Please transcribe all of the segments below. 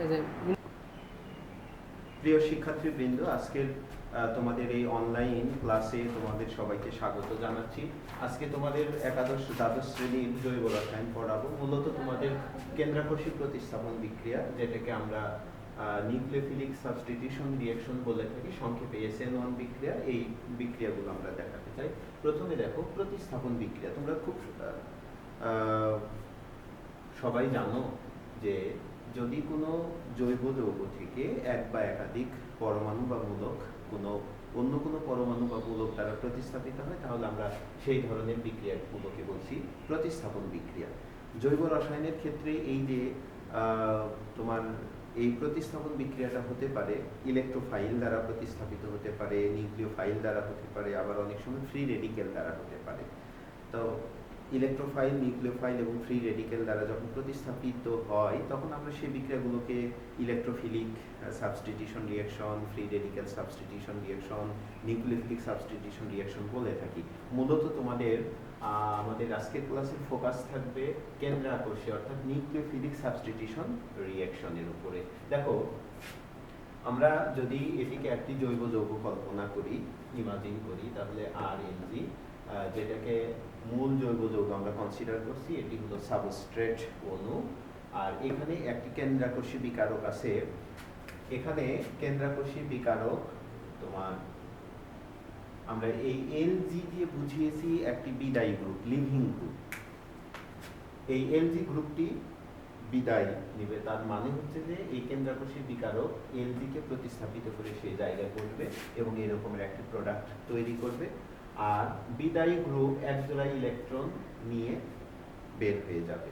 এই যে প্রিয় শিক্ষার্থীবৃন্দ, আজকের তোমাদের এই অনলাইন ক্লাসে তোমাদের সবাইকে স্বাগত জানাচ্ছি। আজকে তোমাদের একাদশ দ্বাদশ শ্রেণীর জৈব রসায়ন পড়াবো। মূলত তোমাদের কেন্দ্রাকর্ষী প্রতিস্থাপন বিক্রিয়া, যেটাকে আমরা নিউক্লিওফিলিক সাবস্টিটিউশন রিঅ্যাকশন বলে থাকি, সংক্ষেপে SN1 বিক্রিয়া। এই বিক্রিয়াগুলো আমরা দেখাতে চাই। প্রথমে দেখো প্রতিস্থাপন বিক্রিয়া। তোমরা খুব সবাই জানো যে যদি কোনো জৈব যৌগ থেকে এক বা একাধিক পরমাণু বা মূলক অন্য কোনো পরমাণু বা মূলক দ্বারা প্রতিস্থাপিত হয়, তাহলে আমরা সেই ধরনের বিক্রিয়াগুলোকে বলছি প্রতিস্থাপন বিক্রিয়া। জৈব রসায়নের ক্ষেত্রে এই যে তোমার এই প্রতিস্থাপন বিক্রিয়াটা হতে পারে ইলেকট্রোফাইল দ্বারা প্রতিস্থাপিত হতে পারে, নিউক্লিওফাইল দ্বারা হতে পারে, আবার অনেক সময় ফ্রি রেডিক্যাল দ্বারা হতে পারে। তো ইলেকট্রোফাইল, নিউক্লিওফাইল এবং ফ্রি রেডিক্যাল দ্বারা যখন প্রতিস্থাপিত হয়, তখন আমরা সেই বিক্রিয়াগুলোকে electrophilic substitution reaction, free radical substitution reaction, nucleophilic substitution reaction বলে থাকি। মূলত তোমাদের আমাদের আজকের ক্লাসের ফোকাস থাকবে কেন্দ্রাকর্ষী অর্থাৎ নিউক্লিওফিলিক সাবস্টিটিউশন রিঅ্যাকশনের উপরে। দেখো, আমরা যদি এটিকে একটি জৈব যৌগ কল্পনা করি, ইমাজিন করি, তাহলে RNG, যেটাকে মূল জৈব যৌগ আমরা কনসিডার করছি, এটি হলো সাবস্ট্রেট অণু। আর এখানে একটি কেন্দ্রাকর্ষী বিকারক আছে। এখানে কেন্দ্রাকর্ষী বিকারক তোমার আমরা এই Lg দিয়ে বুঝিয়েছি একটি বিদায়ী গ্রুপ, লিভিং গ্রুপ। এই Lg গ্রুপটি বিদায় নিবে, তার মানে হচ্ছে যে এই কেন্দ্রাকর্ষী বিকারক Lg কে প্রতিস্থাপিত করে সেই জায়গায় করবে এবং এরকমের একটি প্রোডাক্ট তৈরি করবে। আর বিদায়ী গ্রুপ একজোড়া ইলেকট্রন নিয়ে বের হয়ে যাবে,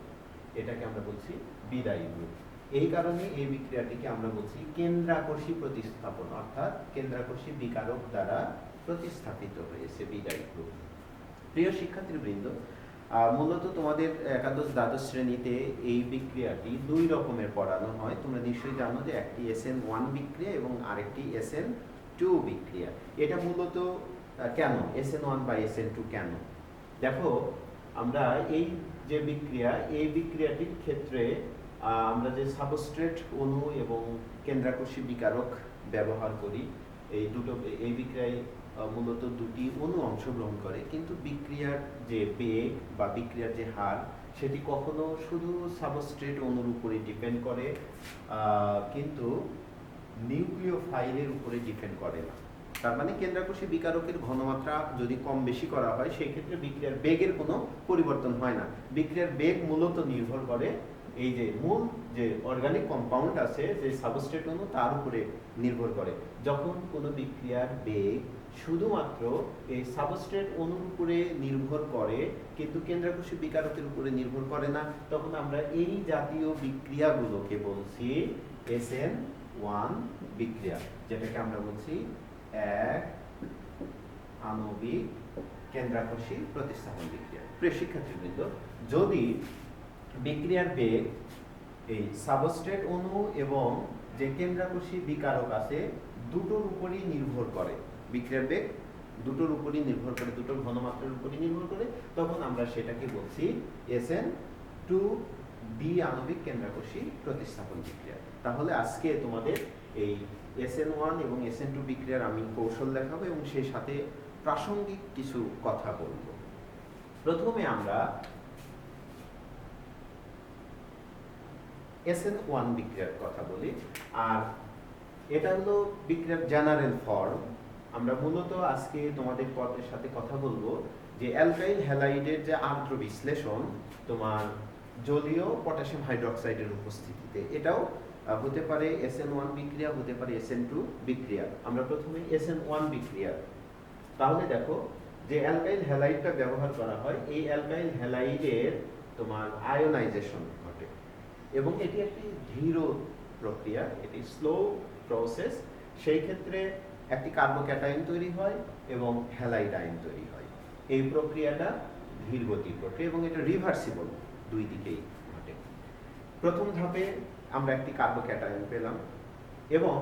এটাকে আমরা বলছি বিদায়ী গ্রুপ। এই কারণে এই বিক্রিয়াটিকে আমরা বলছি কেন্দ্রাকর্ষী প্রতিস্থাপন, অর্থাৎ কেন্দ্রাকর্ষী বিকারক দ্বারা প্রতিস্থাপিত হয়েছে বিদায়ী গ্রুপ। প্রিয় শিক্ষার্থীবৃন্দ, মূলত তোমাদের একাদশ দ্বাদশ শ্রেণীতে এই বিক্রিয়াটি দুই রকমের পড়ানো হয়। তোমরা নিশ্চয়ই জানো যে একটি SN1 বিক্রিয়া এবং আরেকটি SN2 বিক্রিয়া। এটা মূলত কেন SN1 বা SN2 কেন? দেখো, আমরা এই যে বিক্রিয়া, এই বিক্রিয়াটির ক্ষেত্রে আমরা যে সাবস্ট্রেট অণু এবং কেন্দ্রাকর্ষী বিকারক ব্যবহার করি, এই বিক্রিয়ায় মূলত দুটি অণু অংশগ্রহণ করে, কিন্তু বিক্রিয়ার যে বেগ বা বিক্রিয়ার যে হার, সেটি কখনো শুধু সাবস্ট্রেট অণুর উপরে ডিপেন্ড করে, কিন্তু নিউক্লিওফাইলের উপরে ডিপেন্ড করে না। তার মানে কেন্দ্রাকর্ষী বিকারকের ঘনমাত্রা যদি কম বেশি করা হয়, সেই ক্ষেত্রে বিক্রিয়ার বেগের কোনো পরিবর্তন হয় না। বিক্রিয়ার বেগ মূলত নির্ভর করে এই যে মূল যে অর্গানিক কম্পাউন্ড আছে, যে সাবস্ট্রেট অণু, তার উপরে নির্ভর করে। যখন কোনো বিক্রিয়ার বেগ শুধুমাত্র এই সাবস্ট্রেট অণুর উপরে নির্ভর করে কিন্তু কেন্দ্রাকর্ষী বিকারকের উপরে নির্ভর করে না, তখন আমরা এই জাতীয় বিক্রিয়াগুলোকে বলছি SN1 বিক্রিয়া, যেটাকে আমরা বলছি এক আণবিক কেন্দ্রাকর্ষী প্রতিস্থাপন বিক্রিয়া। প্রিয় শিক্ষার্থীবৃন্দ, যদি বিক্রিয়ার বেগ এই সাবস্ট্রেট অণু এবং যে কেন্দ্রাকর্ষী বিকারক আছে দুটোর উপরই নির্ভর করে, বিক্রিয়ার বেগ দুটোর উপরই নির্ভর করে, দুটোর ঘনমাত্রার উপরই নির্ভর করে, তখন আমরা সেটাকে বলছি SN2 দ্বি-আণবিক কেন্দ্রাকর্ষী প্রতিস্থাপন বিক্রিয়া। তাহলে আজকে তোমাদের এই SN1 এবং SN2 বিক্রিয়ার আমি কৌশল দেখাবো এবং সেই সাথে প্রাসঙ্গিক কিছু কথা বলবো। প্রথমে আমরা SN1 বিক্রিয়ার কথা বলি, আর এটা হলো বিক্রিয়ার জেনারেল ফর্ম। আমরা মূলত আজকে তোমাদের সাথে কথা বলবো যে অ্যালকাইল হ্যালাইডের যে আর্দ্র বিশ্লেষণ তোমার জলীয় পটাশিয়াম হাইড্রোক্সাইডের উপস্থিতিতে, এটাও হতে পারে SN1 বিক্রিয়া, হতে পারে SN2 বিক্রিয়া। আমরা প্রথমে SN1 বিক্রিয়া। তাহলে দেখো, যে অ্যালকাইল হ্যালাইডটা ব্যবহার করা হয়, এই অ্যালকাইল হ্যালাইডের তোমার আয়োনাইজেশন ঘটে এবং এটি একটি ধীর প্রক্রিয়া, এটি স্লো প্রসেস। সেই ক্ষেত্রে একটি কার্বোক্যাটায়ন তৈরি হয় এবং হ্যালাইড আয়ন তৈরি হয়। এই প্রক্রিয়াটা ধীর গতির প্রক্রিয়া এবং এটা রিভার্সিবল, দুই দিকেই ঘটে। প্রথম ধাপে আমরা একটি কার্বোক্যাটায়ন পেলাম এবং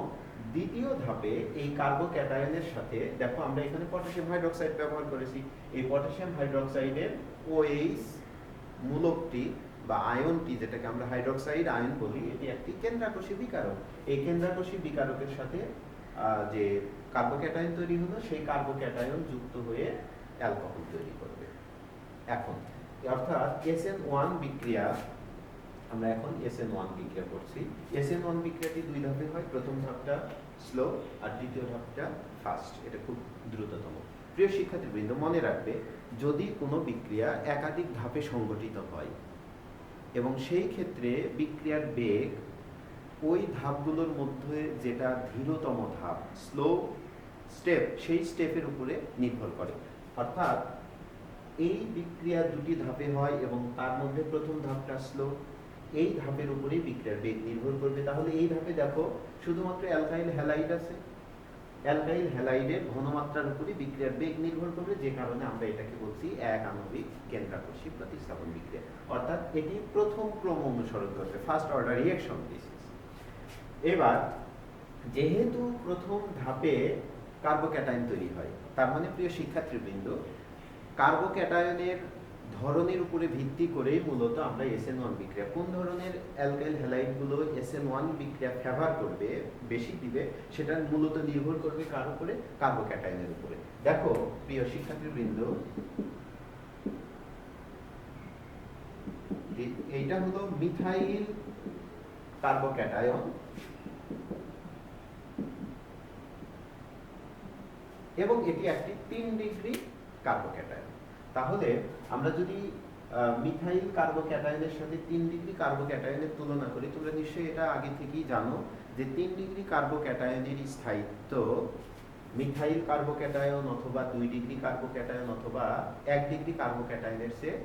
দ্বিতীয় ধাপে এই কার্বোক্যাটায়নের সাথে, দেখো আমরা এখানে পটাশিয়াম হাইড্রোক্সাইড ব্যবহার করেছি, এই পটাশিয়াম হাইড্রোক্সাইডের OH মূলকটি বা আয়নটি, যেটাকে আমরা হাইড্রোক্সাইড আয়ন বলি, এটি একটি কেন্দ্রাকোষী বিকারক। এই কেন্দ্রাকোষী বিকারকের সাথে যে কার্বোক্যাটায়ন তৈরি হলো, সেই কার্বোক্যাটায়ন যুক্ত হয়ে অ্যালকোহল তৈরি করবে। এখন অর্থাৎ SN1 বিক্রিয়া, আমরা এখন SN1 বিক্রিয়া করছি। SN1 বিক্রিয়াটি দুই ধাপে হয়, প্রথম ধাপটা স্লো আর দ্বিতীয় ধাপটা ফাস্ট। এটা খুব দ্রুততম। প্রিয় শিক্ষার্থীবৃন্দ, মনে রাখবে, যদি কোনো বিক্রিয়া একাধিক ধাপে সংগঠিত হয় এবং সেই ক্ষেত্রে বিক্রিয়ার বেগ ওই ধাপগুলোর মধ্যে যেটা ধীরতম ধাপ, স্লো স্টেপ, সেই স্টেপের উপরে নির্ভর করে। অর্থাৎ এই বিক্রিয়া দুটি ধাপে হয় এবং তার মধ্যে প্রথম ধাপটা স্লো, এই ধাপের উপরেই বিক্রিয়ার বেগ নির্ভর করবে। তাহলে এই ধাপে দেখো শুধুমাত্র অ্যালকাইল হ্যালাইড আছে, অ্যালকাইল হ্যালাইডের ঘনমাত্রার উপরে বিক্রিয়ার বেগ নির্ভর করবে, যে কারণে আমরা এটাকে বলছি এক আণবিক কেন্দ্রাকোষী প্রতিস্থাপন বিক্রিয়া। অর্থাৎ এটি প্রথম ক্রম অনুসরণ করবে, ফার্স্ট অর্ডার রিঅ্যাকশন দিস। এবার যেহেতু প্রথম ধাপে কার্বোক্যাটায়ন তৈরি হয়, তার মানে প্রিয় শিক্ষার্থীবৃন্দ, কার্বোক্যাটায়নের ধরনের উপরে ভিত্তি করে মূলত আমরা SN1 বিক্রিয়া, কোন ধরনের অ্যালকাইল হ্যালাইডগুলো SN1 বিক্রিয়া ফেভার করবে, বেশি দিবে, সেটা মূলত নির্ভর করবে কার উপরে? কার্বোক্যাটায়নের উপরে। দেখো প্রিয় শিক্ষার্থীবৃন্দ, এইটা হলো মিথাইল কার্বোক্যাটায়ন এবং এটি একটি 3 ডিগ্রি কার্বোক্যাটায়ন। তাহলে আমরা যদি মিথাইল কার্বোক্যাটায়নের সাথে 3 ডিগ্রি কার্বোক্যাটায়নের তুলনা করি, তোমরা নিশ্চয়ই এটা আগে থেকেই জানো যে 3 ডিগ্রি কার্বোক্যাটায়নের স্থায়িত্ব মিথাইল কার্বোক্যাটায়ন অথবা 2 ডিগ্রি কার্বোক্যাটায়ন অথবা 1 ডিগ্রি কার্বোক্যাটায়নের চেয়ে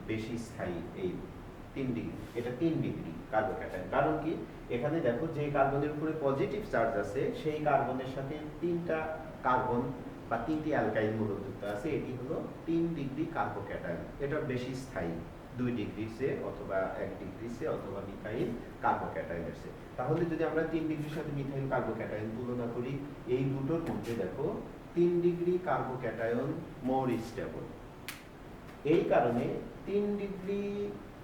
বেশি স্থায়ী। এই 3 ডিগ্রি, এটা 3 ডিগ্রি কার্বোক্যাটায়ন। কারণ কি, এখানে দেখো যে কার্বনের উপরে পজিটিভ চার্জ আছে, সেই কার্বনের সাথে 3টা কার্বন বা 3টি অ্যালকাইল মূলক যুক্ত আছে। এটি হলো 3 ডিগ্রি কার্বোক্যাটায়ন। এটা বেশি স্থায়ী 2 ডিগ্রির চেয়ে অথবা 1 ডিগ্রির চেয়ে অথবা মিথাইল কার্বোক্যাটায়নের চেয়ে। তাহলে যদি আমরা 3 ডিগ্রির সাথে মিথাইল কার্বোক্যাটায়ন তুলনা করি, এই দুটোর মধ্যে দেখো 3 ডিগ্রি কার্বোক্যাটায়ন মোর স্টেবল। এই কারণে 3 ডিগ্রি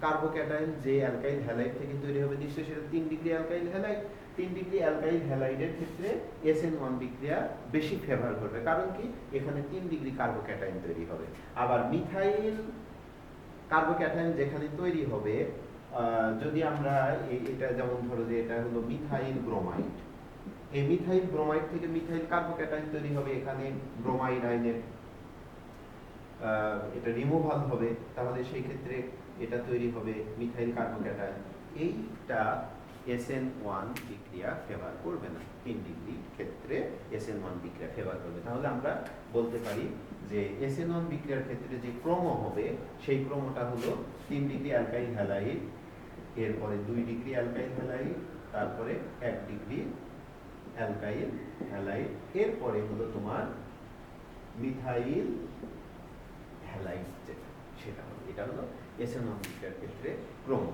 কার্বোক্যাটায়ন যে অ্যালকাইল হ্যালাইড থেকে তৈরি হবে, নিশ্চয়ই সেটা 3 degree alkyl halide. 3 degree alkyl হ্যালাইডের ক্ষেত্রে SN1 বিক্রিয়া বেশি ফেভার করবে। কারণ কি, এখানে 3 ডিগ্রি কার্বোক্যাটায়ন তৈরি হবে। আবার মিথাইল কার্বোক্যাটায়ন যেখানে তৈরি হবে, যদি আমরা এটা যেমন ধরো যে এটা হলো মিথাইল ব্রোমাইড, এই মিথাইল ব্রোমাইড থেকে মিথাইল কার্বোক্যাটায়ন তৈরি হবে, এখানে ব্রোমাইড আয়নের এটা রিমুভাল হবে, তাহলে সেই ক্ষেত্রে এটা তৈরি হবে মিথাইল কার্বোক্যাটায়ন। এইটা SN1 বিক্রিয়া ফেভার করবে না, 3 ডিগ্রি ক্ষেত্রে SN1 বিক্রিয়া ফেভার করবে। তাহলে আমরা বলতে পারি যে SN1 বিক্রিয়ার ক্ষেত্রে যে ক্রম হবে, সেই ক্রমটা হলো 3 ডিগ্রি অ্যালকাইল হ্যালাইড, এরপরে 2 ডিগ্রি অ্যালকাইল হ্যালাইড, তারপরে 1 ডিগ্রি অ্যালকাইল হ্যালাইড, এরপরে হলো তোমার মিথাইল হ্যালাইড, যেটা সেটা হলো, এটা হলো SN1 বিক্রিয়ার ক্ষেত্রে ক্রম।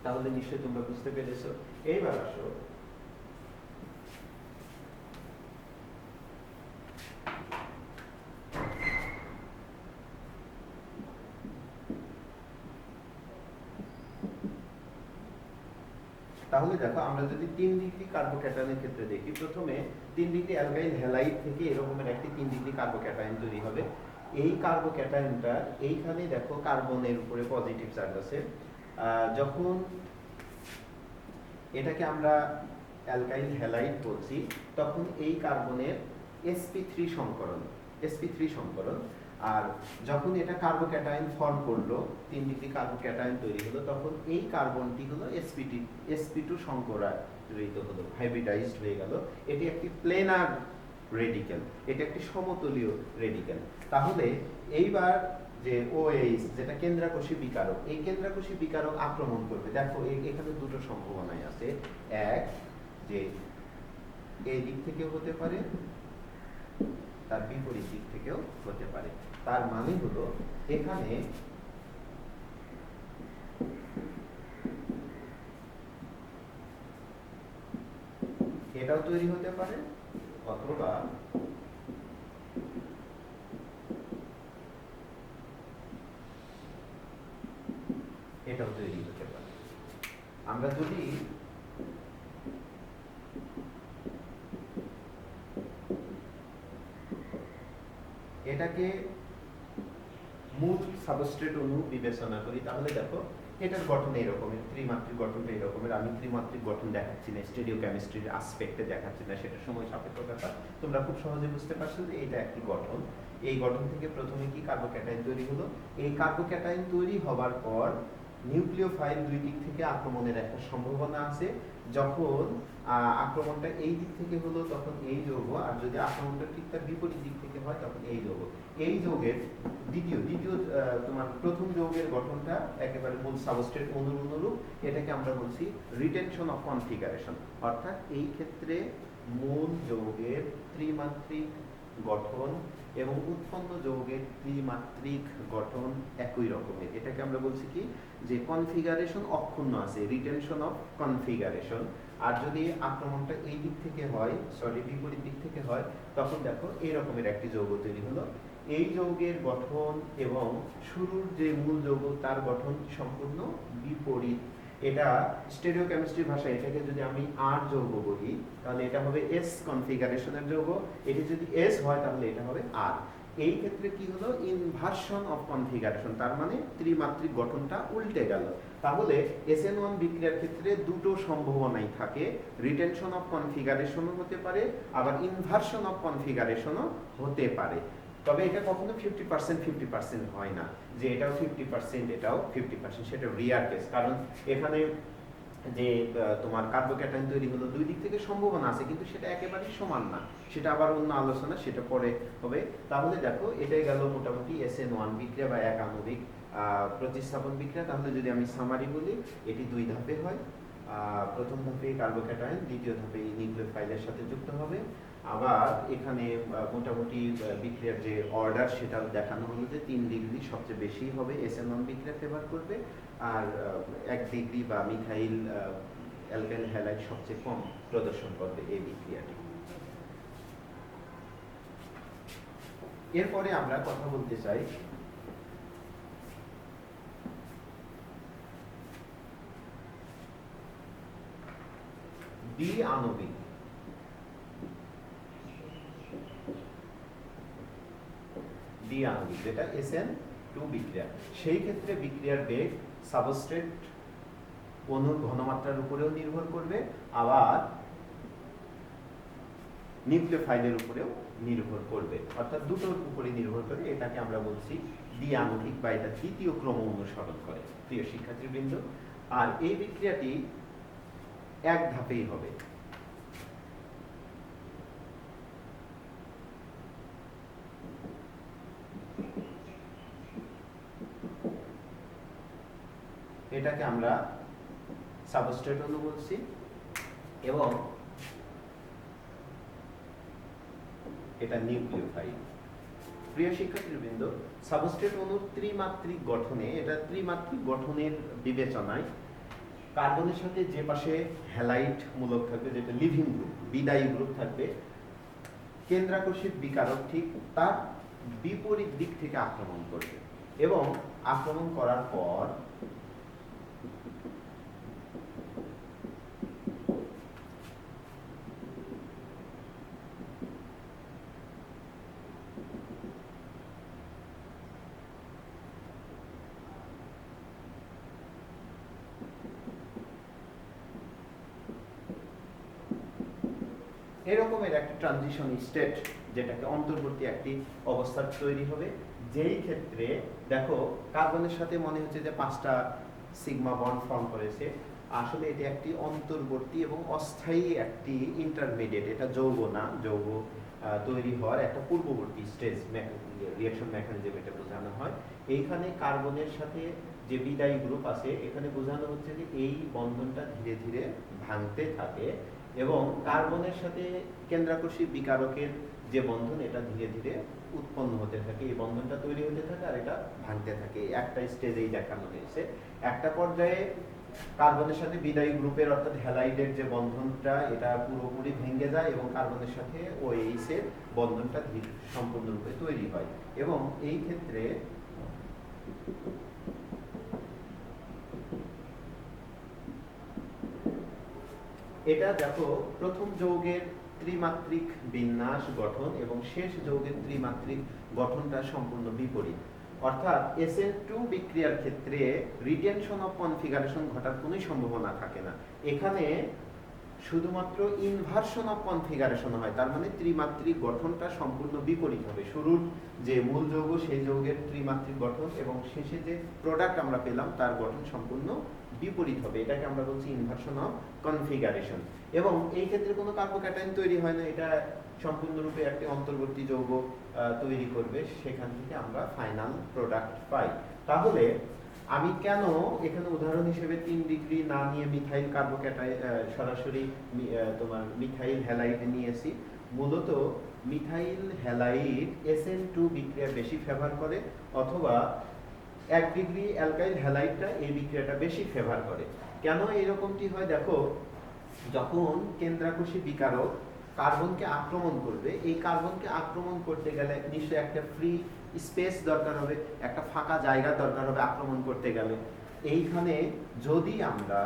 তাহলে নিশ্চয়ই তোমরা বুঝতে পেরেছো। এইবার আসো তাহলে দেখো, আমরা যদি 3 ডিগ্রি কার্বোক্যাটায়নের ক্ষেত্রে দেখি, প্রথমে 3 ডিগ্রি অ্যালকাইল হ্যালাইড থেকে এরকমের একটি 3 ডিগ্রি কার্বোক্যাটায়ন তৈরি হবে। এই কার্বোক্যাটায়নটা এইখানে দেখো কার্বনের উপরে পজিটিভ চার্জ আছে। যখন এটাকে আমরা অ্যালকাইল হ্যালাইড বলছি, তখন এই কার্বনের sp3 সংকরণ, আর যখন এটা কার্বোক্যাটায়ন ফর্ম করলো, 3 ডিগ্রি কার্বোক্যাটায়ন তৈরি হলো, তখন এই কার্বনটি হলো sp2 সংকরিত হলো, হাইব্রিডাইজড হয়ে গেল। এটি একটি প্লেনার রেডিক্যাল, এটি একটি সমতলীয় রেডিক্যাল। তাহলে এইবার যে OH, যেটা কেন্দ্রাকোষী বিকারক, এই কেন্দ্রাকোষী বিকারক আক্রমণ করবে। দেখো এখানে দুটো সম্ভাবনাই আছে, এক যে এই দিক থেকেও হতে পারে, তার বিপরীত দিক থেকেও হতে পারে। তার মানে হলো এখানে এটাও তৈরি হতে পারে অথবা এটাও তৈরি সাবস্ট্রেট অণু বিবেচনা করি তাহলে দেখো এটার গঠন এরকমের, ত্রিমাত্রিক গঠনটা এরকমের। আমি ত্রিমাত্রিক গঠন দেখাচ্ছি না, স্টেরিওকেমিস্ট্রির আসপেক্টে দেখাচ্ছি না, সেটা সময় সাপেক্ষ ব্যাপার। তোমরা খুব সহজে বুঝতে পারছো যে এটা একটি গঠন। এই গঠন থেকে প্রথমে কি কার্বোক্যাটাইন তৈরি হলো। এই কার্বোক্যাটাইন তৈরি হবার পর নিউক্লিওফাইল দুই দিক থেকে আক্রমণের একটা সম্ভাবনা আছে। যখন আক্রমণটা এই দিক থেকে হলো তখন এই যৌগ, আর যদি আক্রমণটা ঠিক তার বিপরীত দিক থেকে হয় তখন এই যৌগ। এই যৌগের দ্বিতীয় তোমার প্রথম যৌগের গঠনটা একেবারে মূল সাবস্ট্রেট অণুর অনুরূপ। এটাকে আমরা বলছি রিটেনশন অফ কনফিগারেশন। অর্থাৎ এই ক্ষেত্রে মূল যৌগের ত্রিমাত্রিক গঠন এবং উৎপন্ন যৌগের ত্রিমাত্রিক গঠন একই রকমের। এটাকে আমরা বলছি কি যে কনফিগারেশন অক্ষুণ্ণ আছে, রিটেনশন অফ কনফিগারেশন। আর যদি আক্রমণটা এই দিক থেকে হয়, বিপরীত দিক থেকে হয়, তখন দেখো এই রকমের একটি যৌগ তৈরি হলো। এই যৌগের গঠন এবং শুরুর যে মূল যৌগ তার গঠন সম্পূর্ণ বিপরীত। এটা স্টেরিওকেমিস্ট্রির ভাষায় এটাকে যদি আমি আর যৌগ বলি তাহলে এটা হবে এস কনফিগারেশনের যৌগ। এটি যদি এস হয় তাহলে এটা হবে আর। এই ক্ষেত্রে কি হলো, ইনভার্সন অফ কনফিগারেশন, তার মানে ত্রিমাত্রিক গঠনটা উল্টে গেল। তাহলে SN1 বিক্রিয়ার ক্ষেত্রে দুটো সম্ভাবনাই থাকে, রিটেনশন অফ কনফিগারেশনও হতে পারে, আবার ইনভার্সন অফ কনফিগারেশনও হতে পারে। তবে এটা কখনো 50% হয় না, যে এটাও 50% এটাও 50%, সেটা রিয়ার কেস। কারণ এখানে যে তোমার কার্বোক্যাটাইন তৈরি হলো দুই দিক থেকে সম্ভাবনা আছে, কিন্তু সেটা একেবারেই সমান না, সেটা আবার অন্য আলোচনা, সেটা পরে হবে। তাহলে দেখো এটাই গেল মোটামুটি SN1 বিক্রিয়া বা এক আণবিক প্রতিস্থাপন বিক্রিয়া। তাহলে যদি আমি সামারি বলি, এটি দুই ধাপে হয়। প্রথম ধাপে কার্বোক্যাটাইন, দ্বিতীয় ধাপে নিউক্লিওফাইলের সাথে যুক্ত হবে। আবার এখানে মোটামুটি বিক্রিয়ার যে অর্ডার সেটাও দেখানো হলো যে 3 ডিগ্রি সবচেয়ে বেশি হবে SN1 বিক্রিয়া ফেভার করবে, আর 1 ডিগ্রি বা মিথাইল অ্যালকাইল হ্যালাইড সবচেয়ে কম প্রদর্শন করবে এই বিক্রিয়াটি। এরপরে আমরা কথা বলতে চাই দ্বি আণবিক যেটা SN2 বিক্রিয়া। সেই ক্ষেত্রে বিক্রিয়ার বেগ সাবস্ট্রেট অণুর ঘনমাত্রার উপরেও নির্ভর করবে, আবার নিউক্লিওফাইলের উপরেও নির্ভর করবে, অর্থাৎ দুটোর উপরে নির্ভর করে। এটাকে আমরা বলছি দ্বিআণবিক বা এটা তৃতীয় ক্রম অনুসরণ করে, প্রিয় শিক্ষার্থীবৃন্দ। আর এই বিক্রিয়াটি এক ধাপেই হবে। এটাকে আমরা সাবস্ট্রেট অণু বলছি, এবং এটা নিউক্লিওফাইল। প্রিয় শিক্ষার্থীবৃন্দ, সাবস্ট্রেট অণুর ত্রিমাত্রিক গঠনে, এটা ত্রিমাত্রিক গঠনের বিবেচনায় কার্বনের সাথে যে পাশে হ্যালাইড মূলক থাকবে, যেটা লিভিং গ্রুপ, বিদায়ী গ্রুপ থাকবে, কেন্দ্রাকর্ষিত বিকারক ঠিক তার বিপরীত দিক থেকে আক্রমণ করবে, এবং আক্রমণ করার পর এরকমের একটা ট্রানজিশন স্টেট, যেটাকে অন্তর্বর্তী একটি অবস্থা তৈরি হবে, যেই ক্ষেত্রে দেখো কার্বনের সাথে মনে হচ্ছে যে 5টা সিগমা বন্ড ফর্ম করেছে। আসলে এটি একটি অন্তর্বর্তী এবং অস্থায়ী একটি ইন্টারমিডিয়েট, এটা যৌগ না, যৌগ তৈরি হওয়ার একটা পূর্ববর্তী স্টেজ, রিঅ্যাকশন মেকানিজম এটা বোঝানো হয়। এইখানে কার্বনের সাথে যে বিদায়ী গ্রুপ আছে, এখানে বোঝানো হচ্ছে যে এই বন্ধনটা ধীরে ধীরে ভাঙতে থাকে, এবং কার্বনের সাথে কেন্দ্রাকর্ষী বিকারকের যে বন্ধন, এটা ধীরে ধীরে উৎপন্ন হতে থাকে, এই বন্ধনটা তৈরি হতে থাকে আর এটা ভাঙতে থাকে। একটা স্টেজেই দেখানো হয়েছে। একটা পর্যায়ে কার্বনের সাথে বিদায়ী গ্রুপের অর্থাৎ হ্যালাইডের যে বন্ধনটা, এটা পুরোপুরি ভেঙে যায় এবং কার্বনের সাথে OH এর বন্ধনটা সম্পূর্ণরূপে তৈরি হয়। এবং এই ক্ষেত্রে এটা দেখো প্রথম যৌগের ত্রিমাত্রিক বিন্যাস গঠন এবং শেষ যৌগের ত্রিমাত্রিক গঠনটা সম্পূর্ণ বিপরীত। অর্থাৎ SN2 বিক্রিয়ার ক্ষেত্রে রিটেনশন অফ কনফিগারেশন ঘটার কোনো সম্ভাবনা থাকে না। এখানে শুধুমাত্র ইনভার্সন অফ কনফিগারেশন হয়, তার মানে ত্রিমাত্রিক গঠনটা সম্পূর্ণ বিপরীত হবে। শুরুর যে মূল যৌগ সেই যৌগের ত্রিমাত্রিক গঠন এবং শেষে যে প্রোডাক্ট আমরা পেলাম তার গঠন সম্পূর্ণ বিপরীত হবে। এটাকে আমরা বলছি ইনভার্সন অফ কনফিগারেশন। এবং এই ক্ষেত্রে কোনো কার্বোক্যাটায়ন তৈরি হয় না, এটা সম্পূর্ণরূপে একটি অন্তর্বর্তী যৌগ তৈরি করবে, সেখান থেকে আমরা ফাইনাল প্রোডাক্ট পাই। তাহলে আমি কেন এখানে উদাহরণ হিসেবে 3 ডিগ্রি না নিয়ে মিথাইল কার্বোক্যাটায়ন সরাসরি তোমার মিথাইল হ্যালাইড নিয়েছি? মূলত মিথাইল হ্যালাইড SN2 বিক্রিয়া বেশি ফেভার করে, অথবা 1 ডিগ্রি অ্যালকাইল হ্যালাইডটা এই বিক্রিয়াটা বেশি ফেভার করে। কেন এরকমটি হয় দেখো, যখন কেন্দ্রাকোষী বিকারক কার্বনকে আক্রমণ করবে, এই কার্বনকে আক্রমণ করতে গেলে নিশ্চয়ই একটা ফ্রি স্পেস দরকার হবে, একটা ফাঁকা জায়গা দরকার হবে আক্রমণ করতে গেলে। এইখানে যদি আমরা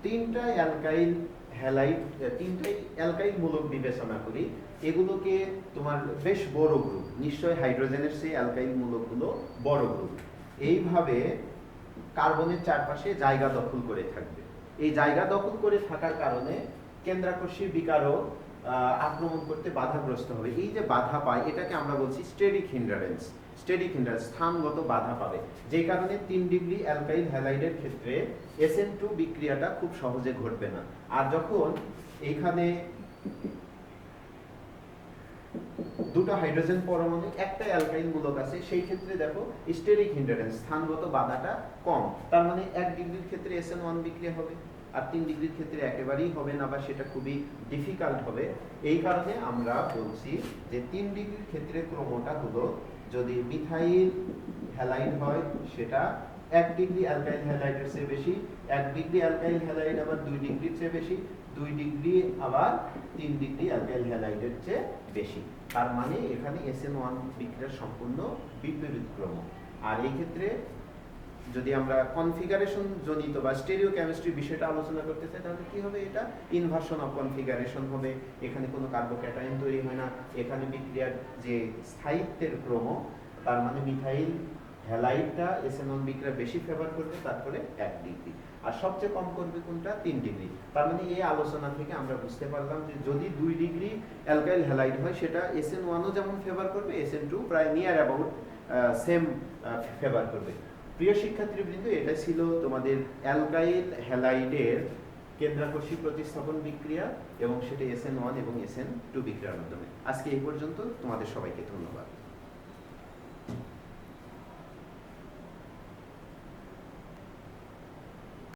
3টা অ্যালকাইল হ্যালাইড, 3টাই অ্যালকাইল মূলক বিবেচনা করি, এগুলোকে তোমার বেশ বড় গ্রুপ, নিশ্চয়ই হাইড্রোজেনের চেয়ে অ্যালকাইল মূলকগুলো বড় গ্রুপ, এইভাবে কার্বনের চারপাশে জায়গা দখল করে থাকবে। এই জায়গা দখল করে থাকার কারণে কেন্দ্রাকোষী বিকারক আক্রমণ করতে বাধাগ্রস্ত হবে। এই যে বাধা পায় এটাকে আমরা বলছি স্টেরিক হিন্ডারেন্স। স্টেরিক হিন্ডারেন্স স্থানগত বাধা পাবে, যে কারণে 3 ডিগ্রি অ্যালকাইল হ্যালাইডের ক্ষেত্রে SN2 বিক্রিয়াটা খুব সহজে ঘটবে না। আর যখন এইখানে দুটো হাইড্রোজেন পরমাণু একটা অ্যালকাইল মূলক আছে, সেই ক্ষেত্রে দেখো স্টেরিক হিন্ডারেন্স স্থানগত বাধাটা কম। তার মানে 1 ডিগ্রির ক্ষেত্রে SN1 বিক্রিয়া হবে, আর 3 ডিগ্রির ক্ষেত্রে একেবারেই হবে না, বা সেটা খুবই ডিফিকাল্ট হবে। এই কারণে আমরা বলছি যে 3 ডিগ্রির ক্ষেত্রে ক্রমটা হলো, যদি মিথাইল হ্যালাইড হয় সেটা 1 ডিগ্রি অ্যালকাইল হ্যালাইডের চেয়ে বেশি, 1 ডিগ্রি অ্যালকাইল হ্যালাইড আবার 2 ডিগ্রির চেয়ে বেশি, 2 ডিগ্রি আবার 3 ডিগ্রি অ্যালকাইল হ্যালাইডের চেয়ে বেশি। তার মানে এখানে SN1 বিক্রিয়ার সম্পূর্ণ বিপরীত ক্রম। আর এই ক্ষেত্রে যদি আমরা কনফিগারেশন জনিত বা স্টেরিও কেমিস্ট্রি বিষয়টা আলোচনা করতে চাই, তাহলে কি হবে? এটা ইনভার্সন অফ কনফিগারেশন হবে। এখানে কোনো কার্বোক্যাটায়ন তৈরি হয় না, এখানে বিক্রিয়ার যে স্থায়িত্বের ক্রম, তার মানে মিথাইল হ্যালাইডটা SN1 বিক্রিয়া বেশি ফেভার করবে, তারপরে 1 ডিগ্রি, আর সবচেয়ে কম করবে কোনটা? 3 ডিগ্রি। তার মানে এই আলোচনা থেকে আমরা বুঝতে পারলাম যে যদি 2 ডিগ্রি অ্যালকাইল হ্যালাইড হয় সেটা SN1ও যেমন ফেভার করবে, SN2 প্রায় নিয়ার অ্যাবাউট সেম ফেভার করবে। প্রিয় শিক্ষার্থীবৃন্দ, এটা ছিল তোমাদের অ্যালকাইল হ্যালাইডের কেন্দ্রাকোষী প্রতিস্থাপন বিক্রিয়া, এবং সেটা SN1 এবং SN2 বিক্রিয়ার মাধ্যমে। আজকে এই পর্যন্ত, তোমাদের সবাইকে ধন্যবাদ।